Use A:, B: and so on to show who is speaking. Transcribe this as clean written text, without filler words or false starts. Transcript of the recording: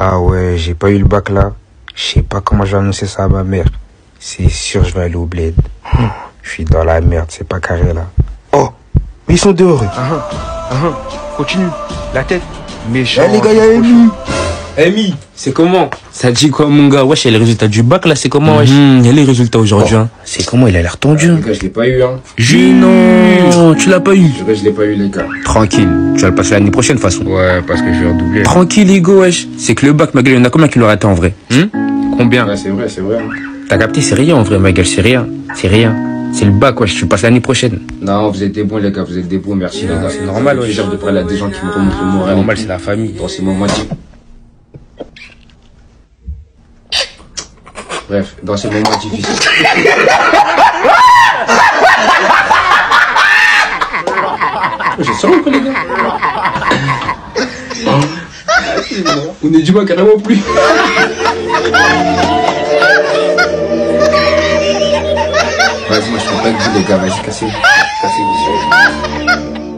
A: Ah ouais, j'ai pas eu le bac là. Je sais pas comment je vais annoncer ça à ma mère. C'est sûr, je vais aller au bled. Je suis dans la merde, c'est pas carré là. Oh, mais ils sont dehors.
B: Continue. La tête. Méchant.
A: Eh les gars, y'a Amy.
C: Amy, c'est comment?
D: Ça dit quoi, mon gars? Wesh, il y a les résultats du bac, là, c'est comment, wesh? Il y a les résultats aujourd'hui, hein. C'est comment? Il a l'air tendu,
C: Les
D: hein.
C: gars, je l'ai pas eu, hein.
D: Non, tu l'as pas eu.
C: Les gars, je l'ai pas eu, les gars.
D: Tranquille, tu vas le passer l'année prochaine, de toute façon.
C: Ouais, parce que je vais redoubler.
D: Tranquille, Ego, wesh. C'est que le bac, ma gueule, il y en a combien qui l'ont raté en vrai? Combien?
C: Ouais, c'est vrai, c'est vrai.
D: T'as capté, c'est rien en vrai, ma gueule, c'est rien. C'est rien. C'est le bac, wesh, tu le passes l'année prochaine.
C: Non, vous êtes des bons, les gars, vous êtes des bons, merci, les gars.
D: C'est normal,
C: ouais.
D: ouais.
C: J'ai de parler à des gens qui me remontent le moral.
D: Normal, c'est la famille.
C: Dans ces moments Bref, dans ces moments difficiles. J'ai ça encore, les gars. On est du bac carrément plus. Vas-y, moi je fais pas de vous, les gars, vas-y, cassez-vous. Cassez-vous.